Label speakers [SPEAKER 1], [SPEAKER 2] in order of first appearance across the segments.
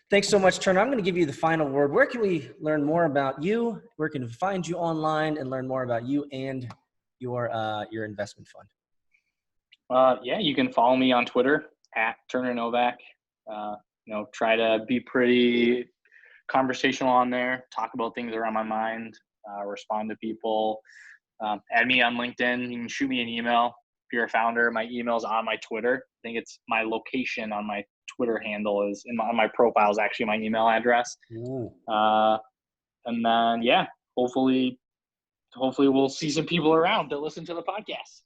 [SPEAKER 1] Thanks so much, Turner. I'm going to give you the final word. Where can we learn more about you? Where can we find you online and learn more about you and your investment fund?
[SPEAKER 2] Yeah, you can follow me on Twitter at Turner Novak. Try to be pretty conversational on there, talk about things that are on my mind, respond to people. Add me on LinkedIn. You can shoot me an email if you're a founder. My email's on my Twitter. I think it's my location on my Twitter handle is on my profile is actually my email address. And then, hopefully we'll see some people around to listen to the podcast.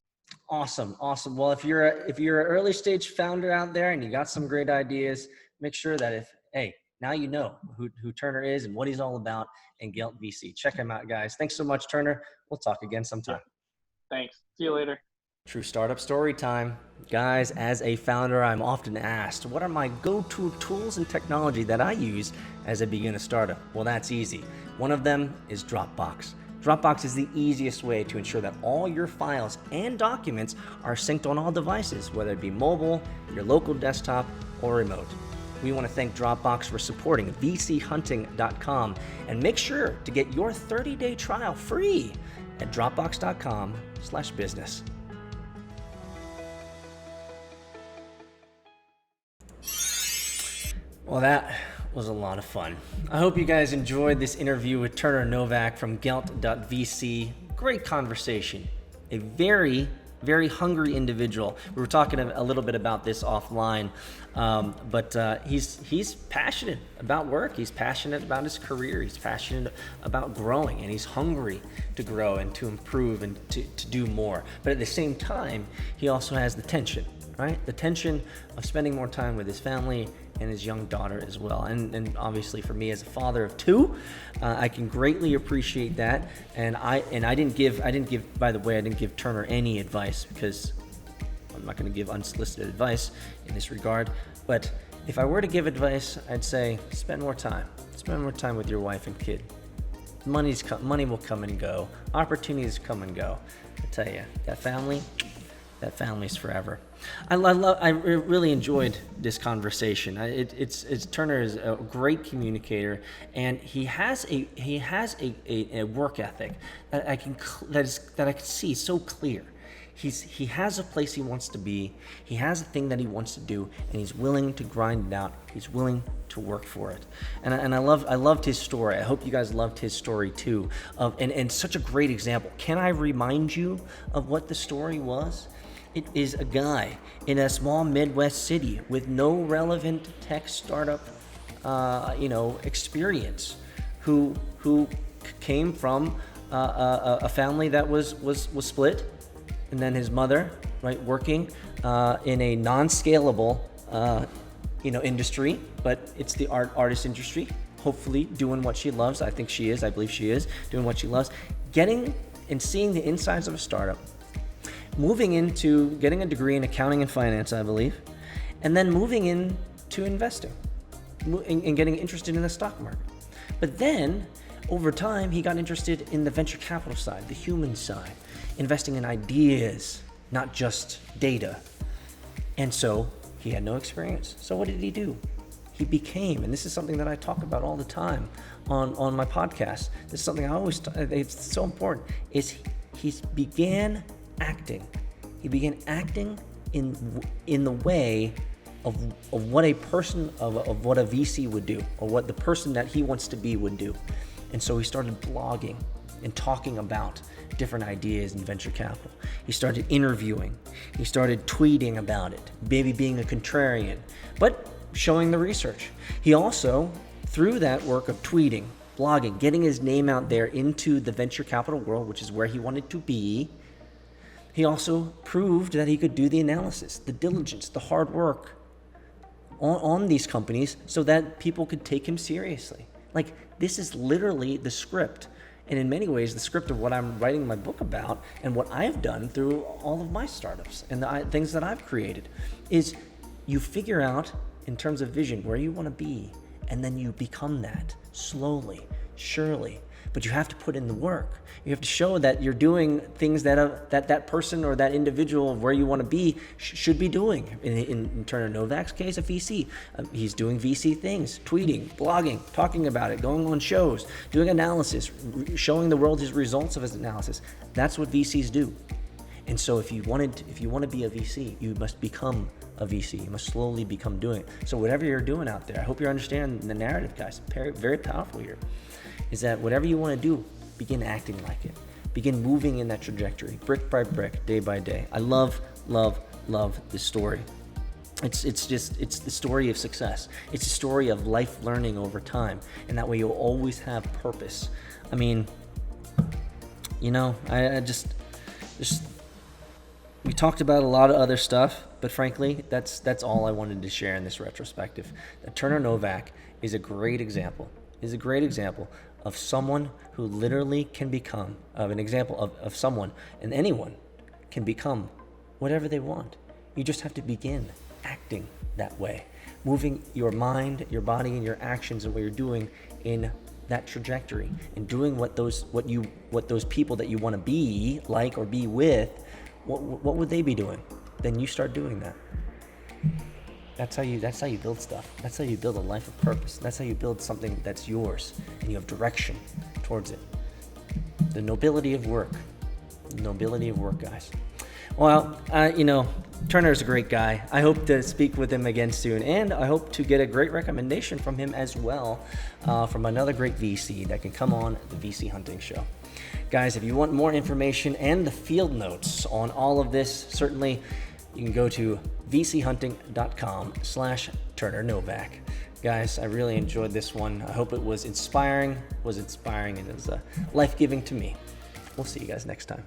[SPEAKER 1] Awesome. Well, if you're an early stage founder out there and you got some great ideas, make sure that now you know who Turner is and what he's all about and Gelt.VC. Check him out, guys. Thanks so much, Turner. We'll talk again sometime.
[SPEAKER 2] Thanks. See you later.
[SPEAKER 1] True startup story time. Guys, as a founder, I'm often asked, what are my go-to tools and technology that I use as I begin a startup? Well, that's easy. One of them is Dropbox. Dropbox is the easiest way to ensure that all your files and documents are synced on all devices, whether it be mobile, your local desktop, or remote. We want to thank Dropbox for supporting vchunting.com and make sure to get your 30-day trial free at dropbox.com/business. Well, that was a lot of fun. I hope you guys enjoyed this interview with Turner Novak from Gelt.VC. Great conversation. A very, very hungry individual. We were talking a little bit about this offline, but he's passionate about work. He's passionate about his career. He's passionate about growing, and he's hungry to grow and to improve and to do more. But at the same time, he also has the tension, right? The tension of spending more time with his family and his young daughter as well. And obviously for me as a father of two, I can greatly appreciate that. And I didn't give, by the way, I didn't give Turner any advice because I'm not going to give unsolicited advice in this regard. But if I were to give advice, I'd say spend more time with your wife and kid. Money will come and go. Opportunities come and go. I tell you, that family's forever. I really enjoyed this conversation. Turner is a great communicator, and he has a work ethic that I can see so clear. He has a place he wants to be. He has a thing that he wants to do, and he's willing to grind it out. He's willing to work for it. And I loved his story. I hope you guys loved his story too. And such a great example. Can I remind you of what the story was? It is a guy in a small Midwest city with no relevant tech startup, experience, who came from a family that was split, and then his mother, right, working in a non-scalable, industry, but it's the artist industry. Hopefully, doing what she loves. I believe she is doing what she loves. Getting and seeing the insides of a startup. Moving into getting a degree in accounting and finance, I believe, and then moving into investing and getting interested in the stock market. But then, over time, he got interested in the venture capital side, the human side, investing in ideas, not just data. And so he had no experience. So what did he do? He became, and this is something that I talk about all the time on my podcast. This is something it's so important, is he began acting. He began acting in the way of what a person of what a VC would do, or what the person that he wants to be would do. And so he started blogging and talking about different ideas in venture capital. He started interviewing. He started tweeting about it, maybe being a contrarian, but showing the research. He also, through that work of tweeting, blogging, getting his name out there into the venture capital world, which is where he wanted to be, he also proved that he could do the analysis, the diligence, the hard work on these companies so that people could take him seriously. Like, this is literally the script, and in many ways the script of what I'm writing my book about and what I've done through all of my startups and the things that I've created, is you figure out in terms of vision where you want to be, and then you become that slowly, surely, but you have to put in the work. You have to show that you're doing things that that person or that individual of where you want to be should be doing. In Turner Novak's case, a VC, he's doing VC things, tweeting, blogging, talking about it, going on shows, doing analysis, showing the world his results of his analysis. That's what VCs do. And so if you want to be a VC, you must become a VC. You must slowly become doing it. So whatever you're doing out there, I hope you're understanding the narrative, guys. Very, very powerful here. Is that whatever you want to do, begin acting like it. Begin moving in that trajectory, brick by brick, day by day. I love this story. It's the story of success. It's a story of life learning over time, and that way you'll always have purpose. I mean, I just we talked about a lot of other stuff, but frankly, that's all I wanted to share in this retrospective. Turner Novak is a great example. Of someone who literally can become, of an example of someone, and anyone can become whatever they want. You just have to begin acting that way, moving your mind, your body, and your actions and what you're doing in that trajectory, and doing what those people that you want to be like or be with, what would they be doing? Then you start doing that. That's how you build stuff. That's how you build a life of purpose. That's how you build something that's yours and you have direction towards it. The nobility of work. Guys. Well, Turner's a great guy. I hope to speak with him again soon, and I hope to get a great recommendation from him as well, from another great VC that can come on the VC Hunting Show. Guys, if you want more information and the field notes on all of this, certainly you can go to vchunting.com/Turner Novak. Guys, I really enjoyed this one. I hope it was inspiring and it was life-giving to me. We'll see you guys next time.